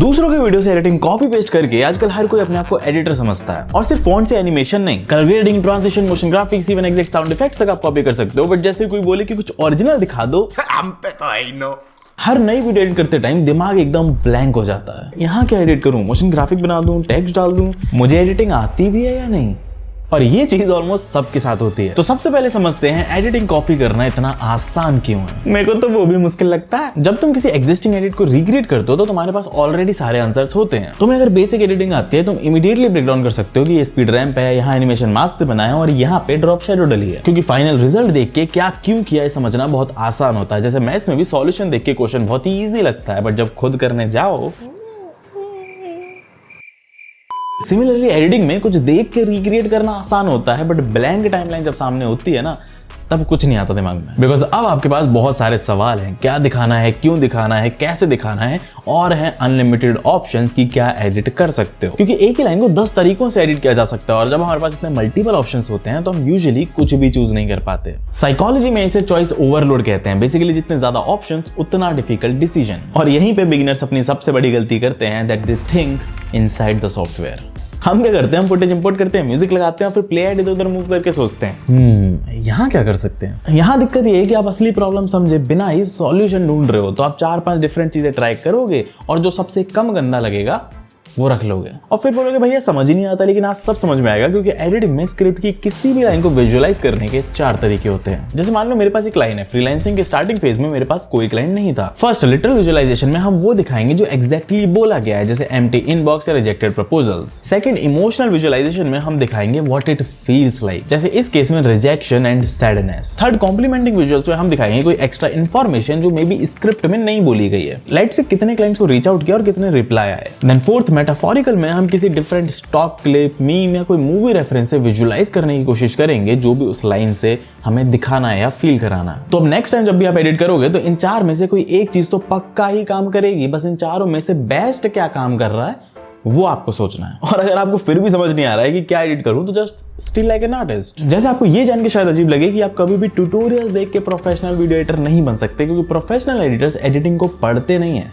दूसरों के वीडियो से एडिटिंग कॉपी पेस्ट करके आजकल हर कोई अपने आप को एडिटर समझता है। और सिर्फ फॉन्ट से एनिमेशन नहीं, colour grading, transition, motion graphics, even exact sound effects तक आप कॉपी कर सकते हो। बट जैसे कोई बोले कि कुछ ओरिजिनल दिखा दो, हम पे तो आई नो। हर नई वीडियो एडिट करते टाइम दिमाग एकदम ब्लैंक हो जाता है। यहाँ क्या एडिट करूँ, मोशन ग्राफिक बना दूं, टेक्स्ट डाल दूं, मुझे एडिटिंग आती भी है या नहीं। और ये चीज ऑलमोस्ट सबके साथ होती है। तो सबसे पहले समझते हैं एडिटिंग कॉपी करना इतना आसान क्यों है। मेरे को तो वो भी मुश्किल लगता है। जब तुम किसी एग्जिस्टिंग एडिट को रिक्रिएट करते हो तो तुम्हारे पास ऑलरेडी सारे आंसर्स होते हैं। तुम्हें अगर बेसिक एडिटिंग आती है, तुम इमीडिएटली ब्रेक डाउन कर सकते हो कि ये स्पीड रैंप है, यहाँ एनिमेशन मास्क से बना है और यहाँ पे ड्रॉप शैडो डली है। क्योंकि फाइनल रिजल्ट देख के क्या क्यों किया है समझना बहुत आसान होता है। जैसे मैथ्स में भी सॉल्यूशन देख के क्वेश्चन बहुत ही ईजी लगता है, बट जब खुद करने जाओ। सिमिलरली एडिटिंग में कुछ देख के रिक्रिएट करना आसान होता है, बट ब्लैंक टाइमलाइन जब सामने होती है ना, तब कुछ नहीं आता दिमाग में। बिकॉज अब आपके पास बहुत सारे सवाल हैं, क्या दिखाना है, क्यों दिखाना है, कैसे दिखाना है, और हैं अनलिमिटेड ऑप्शंस की क्या एडिट कर सकते हो। क्योंकि एक ही लाइन को 10 तरीकों से एडिट किया जा सकता है, और जब हमारे पास इतने मल्टीपल ऑप्शंस होते हैं तो हम यूजुअली कुछ भी चूज नहीं कर पाते। साइकोलॉजी में इसे चॉइस ओवरलोड कहते हैं। बेसिकली जितने ज्यादा ऑप्शंस उतना डिफिकल्ट डिसीजन। और यहीं पे बिगिनर्स अपनी सबसे बड़ी गलती करते हैं, that they think inside the software. हम क्या करते हैं, हम फुटेज इंपोर्ट करते हैं, म्यूजिक लगाते हैं, फिर प्ले एड इधर उधर मूव करके सोचते हैं यहाँ क्या कर सकते हैं। यहाँ दिक्कत ये है कि आप असली प्रॉब्लम समझे बिना ही सॉल्यूशन ढूंढ रहे हो। तो आप 4-5 डिफरेंट चीजें ट्राई करोगे और जो सबसे कम गंदा लगेगा वो रख लोगे और फिर बोलोगे भैया समझ ही नहीं आता। लेकिन आज सब समझ में आएगा, क्योंकि एडिटिंग में स्क्रिप्ट की किसी भी लाइन को विजुअलाइज करने के 4 तरीके होते हैं। जैसे मान लो मेरे पास एक लाइन है, फ्रीलांसिंग के स्टार्टिंग फेज में मेरे पास कोई लाइन नहीं था। फर्स्ट लिटरल विजुअलाइजेशन में हम वो दिखाएंगे जो एग्जैक्टली बोला गया है, जैसे एम्प्टी इनबॉक्स या rejected proposals. Second emotional visualisation में हम दिखाएंगे व्हाट इट फील्स लाइक, जैसे इस केस में rejection and sadness. Third complementing visuals में हम दिखाएंगे कोई एक्स्ट्रा इन्फॉर्मेशन जो मे बी स्क्रिप्ट में नहीं बोली गई है, लाइट से कितने क्लाइंट्स को रीच आउट किया और कितने रिप्लाई आए। देन फोर्थ मेटाफोरिकल में हम किसी डिफरेंट स्टॉक क्लिप, मीम या कोई मूवी रेफरेंस से विजुअलाइज करने की कोशिश करेंगे जो भी उस लाइन से हमें दिखाना है या फील कराना है। तो अब नेक्स्ट टाइम जब भी आप एडिट करोगे तो इन 4 में से कोई एक चीज तो पक्का ही काम करेगी। बस इन चारों में से बेस्ट क्या काम कर रहा है वो आपको सोचना है। और अगर आपको फिर भी समझ नहीं आ रहा है कि क्या एडिट करूं, तो just still like an artist. जैसे आपको ये जान के शायद अजीब लगे कि आप कभी भी ट्यूटोरियल्स देख के प्रोफेशनल वीडियो एडिटर नहीं बन सकते, क्योंकि प्रोफेशनल एडिटर्स एडिटिंग को पढ़ते नहीं है,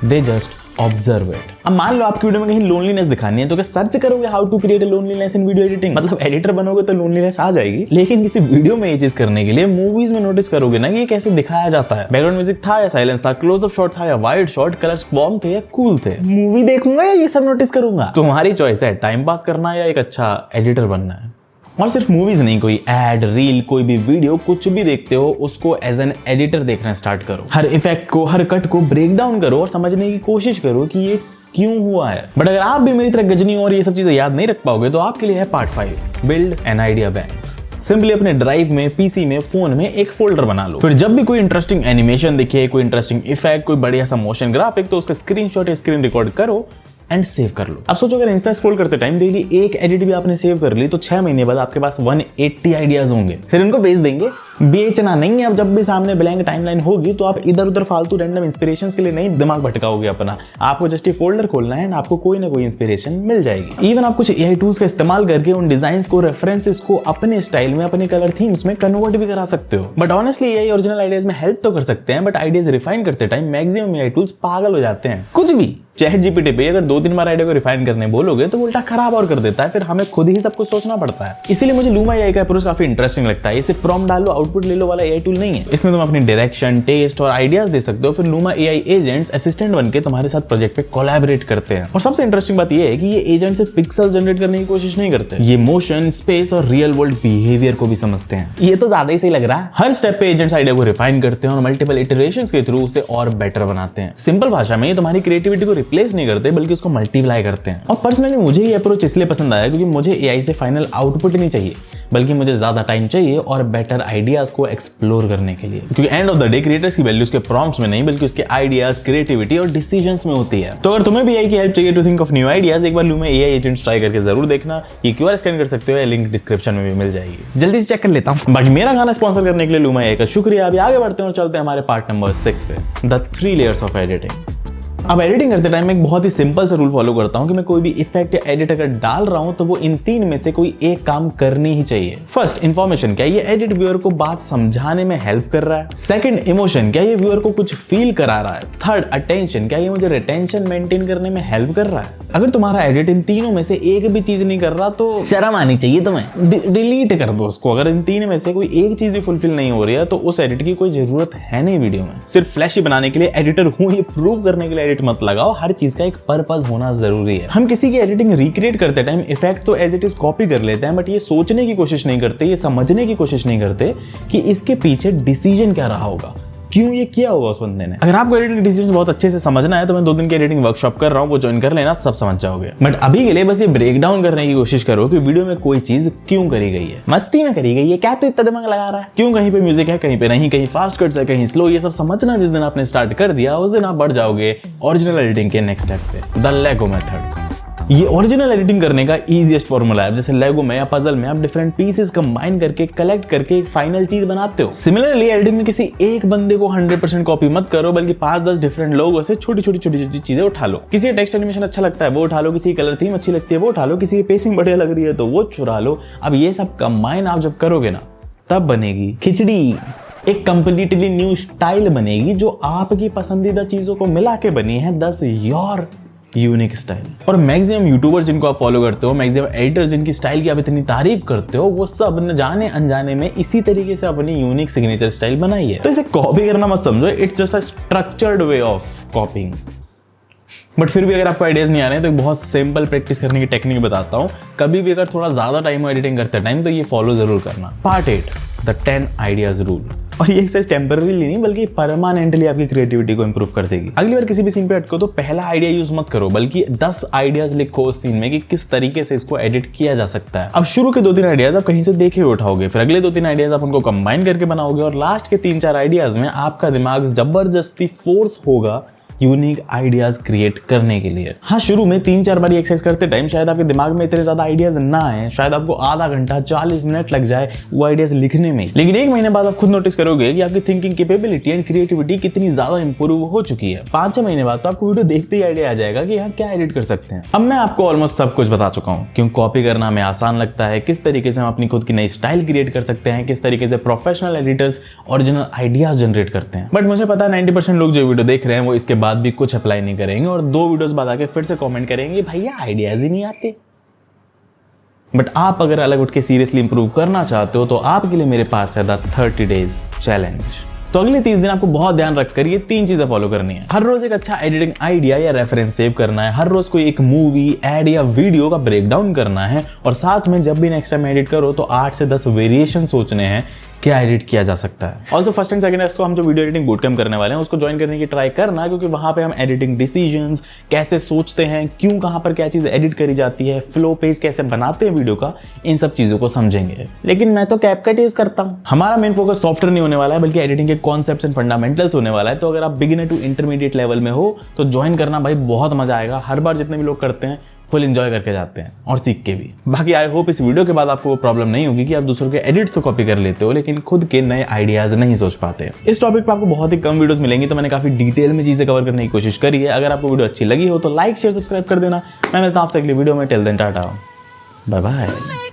दे जस्ट ऑब्जर्व इट। अब मान लो आपकी वीडियो में कहीं लोनलीनेस दिखानी है, तो क्या सर्च करोगे how to create a loneliness in video editing? मतलब एडिटर बनोगे तो लोनलीनेस आ जाएगी। लेकिन किसी वीडियो में ये चीज करने के लिए मूवीज में नोटिस करोगे ना कि ये कैसे दिखाया जाता है। बैकग्राउंड म्यूजिक था या साइलेंस था, क्लोजअप शॉट था या वाइड शॉट, कलर्स वार्म थे या कूल थे। मूवी देखूंगा या ये सब नोटिस करूंगा? तुम्हारी चॉइस है, टाइम पास करना है या एक अच्छा एडिटर बनना है। और सिर्फ मूवीज नहीं, कोई एड, रील, कोई भी वीडियो, कुछ भी देखते हो उसको एज एन एडिटर देखना स्टार्ट करो। हर इफेक्ट को, हर कट को ब्रेक डाउन करो और समझने की कोशिश करो कि ये क्यों हुआ है। बट अगर आप भी मेरी तरह गजनी और ये सब चीजें याद नहीं रख पाओगे तो आपके लिए है part 5, build an idea bank. Simply अपने ड्राइव में, पीसी में, फोन में एक फोल्डर बना लो। फिर जब भी कोई इंटरेस्टिंग एनिमेशन दिखे, कोई इंटरेस्टिंग इफेक्ट, कोई बढ़िया सा मोशन ग्राफिक, तो उसका स्क्रीनशॉट या स्क्रीन रिकॉर्ड करो एंड सेव कर लो। अब सोचो अगर इंस्टा स्क्रॉल करते टाइम डेली एक एडिट भी आपने सेव कर ली तो 6 महीने बाद आपके पास 180 आइडियाज होंगे। फिर इनको बेच देंगे, बेचना नहीं है। अब जब भी सामने ब्लैंक टाइमलाइन होगी तो आप इधर उधर फालतू रैंडम इंस्पिरेशंस के लिए नहीं दिमाग भटकाओगे अपना। आपको जस्ट ये फोल्डर खोलना है एंड आपको कोई ना कोई इंस्पिरेशन मिल जाएगी। इवन आप कुछ एआई टूल्स का इस्तेमाल करके उन डिजाइंस को, रेफरेंसेस को अपने स्टाइल में, अपने कलर थीम्स में कन्वर्ट भी करा सकते हो। But honestly AI original ideas में हेल्प तो कर सकते हैं, बट आइडियाज रिफाइन करते टाइम मैक्सिमम एआई टूल्स पागल हो जाते हैं। कुछ भी चैट जीपीटी पे अगर 2-3 बार आइडिया को रिफाइन करने बोलोगे तो उल्टा खराब और कर देता है। फिर हमें खुद ही सब कुछ सोचना पड़ता है। इसीलिए मुझे लूमा एआई का अप्रोच काफी इंटरेस्टिंग लगता है। इसे प्रॉम्प्ट डालो, आउटपुट ले लो वाला एआई टूल नहीं है। इसमें तुम अपनी डायरेक्शन, टेस्ट और आइडियाज दे सकते हो। फिर लूमा एआई एजेंट्स असिस्टेंट बनके तुम्हारे साथ प्रोजेक्ट पे कोलैबोरेट करते हैं। और सबसे इंटरेस्टिंग बात यह है कि ये एजेंट सिर्फ पिक्सल जनरेट करने की कोशिश नहीं करते, ये मोशन, स्पेस और रियल वर्ल्ड बिहेवियर को भी समझते हैं। ये तो ज्यादा ही सही लग रहा है। हर स्टेप पे एजेंट्स आइडिया को रिफाइन करते हैं और मल्टीपल इटरेशंस के थ्रू उसे और बेटर बनाते हैं। सिंपल भाषा में ये तुम्हारी क्रिएटिविटी को रिप्लेस नहीं करते, बल्कि उसको मल्टीप्लाई करते हैं। और पर्सनली मुझे ये अप्रोच इसलिए पसंद आया क्योंकि मुझे एआई से फाइनल आउटपुट नहीं चाहिए, बल्कि मुझे ज्यादा टाइम चाहिए और बेटर आइडियाज को एक्सप्लोर करने के लिए। क्योंकि end of the day creators की वैल्यू उसके प्रॉम्प्ट्स में नहीं, बल्कि उसके आइडियाज, क्रिएटिविटी और डिसीजंस में होती है। तो अगर तुम्हें भी एआई की हेल्प चाहिए to think of new ideas, एक बार लूमा एआई एजेंट्स ट्राई करके जरूर देखना। ये क्यूआर स्कैन कर सकते हो, लिंक डिस्क्रिप्शन में भी मिल जाएगी। जल्दी से चेक कर लेता हूं। बाकी मेरा गाना स्पॉन्सर करने के लिए लूमा एआई का शुक्रिया। अभी आगे बढ़ते हैं और चलते हैं हमारे पार्ट नंबर 6 पे, द 3 लेयर्स ऑफ एडिटिंग। अब एडिटिंग करते टाइम मैं एक बहुत ही सिंपल सा रूल फॉलो करता हूँ कि मैं कोई भी इफेक्ट या एडिट अगर डाल रहा हूँ तो वो इन 3 में से कोई एक काम करनी ही चाहिए। फर्स्ट, इन्फॉर्मेशन, क्या ये एडिट व्यूअर को बात समझाने में हेल्प कर रहा है। सेकंड, इमोशन, क्या ये व्यूअर को कुछ फील करा रहा है। थर्ड, अटेंशन, क्या ये मुझे रिटेंशन मेंटेन करने में हेल्प कर रहा है। अगर तुम्हारा एडिट इन तीनों में से एक भी चीज नहीं कर रहा तो शर्म आनी चाहिए तुम्हें, डिलीट कर दो उसको। अगर इन 3 में से कोई एक चीज भी फुलफिल नहीं हो रही है तो उस एडिट की कोई जरूरत है नहीं वीडियो में। सिर्फ फ्लैशी बनाने के लिए एडिटर हूं ये प्रूव करने के लिए एडिट मत लगाओ, हर चीज का एक पर्पस होना जरूरी है। हम किसी की एडिटिंग रिक्रिएट करते टाइम इफेक्ट तो एज इट इज कॉपी कर लेते हैं, बट ये सोचने की कोशिश नहीं करते, ये समझने की कोशिश नहीं करते कि इसके पीछे डिसीजन क्या रहा होगा, क्यों ये किया होगा उस बंदे ने। अगर आपको एडिटिंग डिसीजन बहुत अच्छे से समझना है तो मैं 2 दिन की एडिटिंग वर्कशॉप कर रहा हूँ, वो ज्वाइन कर लेना, सब समझ जाओगे। बट अभी के लिए बस ये ब्रेक डाउन करने की कोशिश करो कि वीडियो में कोई चीज क्यों करी गई है। मस्ती में करी गई है क्या, तो इतना दिमाग लगा रहा है क्यों, कहीं पे म्यूजिक है कहीं पे नहीं, कहीं फास्ट कट्स है कहीं स्लो, ये सब समझना जिस दिन आपने स्टार्ट कर दिया उस दिन आप बढ़ जाओगे ओरिजिनल एडिटिंग के नेक्स्ट स्टेप पे, द लेगो मेथड। ये ओरिजिनल एडिटिंग करने का इजीएस्ट फॉर्मूला है। जैसे लेगो में या पजल में आप डिफरेंट पीसेस कंबाइन करके कलेक्ट करके एक फाइनल चीज बनाते हो। सिमिलरली एडिटिंग में किसी एक बंदे को 100% कॉपी मत करो, बल्कि 5-10 डिफरेंट लोगों से छोटी छोटी चीजें उठा लो। किसी का टेक्स्ट एनिमेशन अच्छा लगता है वो उठा लो, किसी की कलर थीम अच्छी लगती है वो उठा लो, किसी की पेसिंग बढ़िया लग रही है तो वो चुरा लो। अब ये सब कंबाइन आप जब करोगे ना तब बनेगी खिचड़ी, एक कंप्लीटली न्यू स्टाइल बनेगी जो आपकी पसंदीदा चीजों को मिला के बनी है, दस योर यूनिक स्टाइल। और मैक्सिमम यूट्यूबर्स जिनको आप फॉलो करते हो, मैक्सिमम एडिटर्स जिनकी स्टाइल की आप इतनी तारीफ करते हो, वो सब न जाने अनजाने में इसी तरीके से अपनी यूनिक सिग्नेचर स्टाइल बनाई है। तो इसे कॉपी करना मत समझो, it's just a structured way of कॉपिंग। But फिर भी अगर आपको आइडियाज नहीं आ रहे हैं तो एक बहुत सिंपल प्रैक्टिस करने की टेक्निक बताता हूँ। कभी भी अगर थोड़ा ज्यादा टाइम हो एडिटिंग करते टाइम तो ये फॉलो जरूर करना। Part 8, the 10 ideas rule. और ये एक्सरसाइज टेम्पररीली नहीं बल्कि परमानेंटली आपकी क्रिएटिविटी को इंप्रूव कर देगी। अगली बार किसी भी सीन पे अटको तो पहला आइडिया यूज मत करो, बल्कि 10 आइडियाज लिखो उस सीन में कि किस तरीके से इसको एडिट किया जा सकता है। अब शुरू के 2-3 आइडियाज आप कहीं से देखे उठाओगे, फिर अगले 2-3 आइडियाज आप उनको कंबाइन करके बनाओगे, और लास्ट के 3-4 आइडियाज में आपका दिमाग जबरदस्ती फोर्स होगा यूनिक आइडियाज क्रिएट करने के लिए। हाँ, शुरू में 3-4 बार एक्सरसाइज करते टाइम शायद आपके दिमाग में इतने ज्यादा आइडियाज ना आए, शायद आपको आधा घंटा 40 मिनट लग जाए वो आइडियाज लिखने में, लेकिन 1 महीने बाद आप खुद नोटिस करोगे कि आपकी थिंकिंग कैपेबिलिटी एंड क्रिएटिविटी कितनी ज्यादा इंप्रूव हो चुकी है। 5-6 महीने बाद तो आपको वीडियो देखते ही आइडिया आ जाएगा कि यहाँ क्या एडिट कर सकते हैं। अब मैं आपको ऑलमोस्ट सब कुछ बता चुका हूँ, क्यों कॉपी करना हमें आसान लगता है, किस तरीके से हम अपनी खुद की नई स्टाइल क्रिएट कर सकते हैं, किस तरीके से professional editors original ideas generate करते हैं। बट मुझे पता है 90% लोग जो वीडियो देख रहे हैं वो इसके बाद भी कुछ अप्लाई नहीं करेंगे और 2 वीडियोस बाद आके फिर से कमेंट करेंगे भैया आइडियाज ही नहीं आते। बट आप अगर अलग उठ के सीरियसली इंप्रूव करना चाहते हो तो आपके लिए मेरे पास है द 30 डेज चैलेंज। तो अगले 30 दिन आपको बहुत ध्यान रखकर ये 3 चीजें फॉलो करनी है। हर रोज एक अच्छा एडिटिंग आइडिया या रेफरेंस सेव करना है, हर रोज कोई एक मूवी, एड या वीडियो का ब्रेकडाउन करना है, और साथ में जब भी नेक्स्ट टाइम एडिट करो तो 8 से 10 वेरिएशन सोचने हैं क्या एडिट किया जा सकता है। ऑल्सो फर्स्ट एंड सेकंड को हम जो वीडियो एडिटिंग बूट कैंप करने वाले हैं उसको ज्वाइन करने की ट्राई करना, क्योंकि वहां पे हम एडिटिंग डिसीजंस कैसे सोचते हैं, क्यों कहां पर क्या चीज एडिट करी जाती है, फ्लो पेज कैसे बनाते हैं वीडियो का, इन सब चीजों को समझेंगे। लेकिन मैं तो कैपकट यूज करता हूं। हमारा मेन फोकस सॉफ्टवेयर नहीं होने वाला है बल्कि एडिटिंग के कॉन्सेप्ट्स एंड फंडामेंटल्स होने वाला है। तो अगर आप बिगिनर टू इंटरमीडिएट लेवल में हो तो ज्वाइन करना भाई, बहुत मजा आएगा। हर बार जितने भी लोग करते हैं फुल एंजॉय करके जाते हैं और सीख के भी। बाकी आई होप इस वीडियो के बाद आपको वो प्रॉब्लम नहीं होगी कि आप दूसरों के एडिट्स तो कॉपी कर लेते हो लेकिन खुद के नए आइडियाज नहीं सोच पाते। इस टॉपिक पे आपको बहुत ही कम वीडियोस मिलेंगी, तो मैंने काफी डिटेल में चीजें कवर करने की कोशिश करी है। अगर आपको वीडियो अच्छी लगी हो तो लाइक शेयर सब्सक्राइब कर देना। मैं मिलता हूं आपसे अगली वीडियो में। Till then tata, bye bye.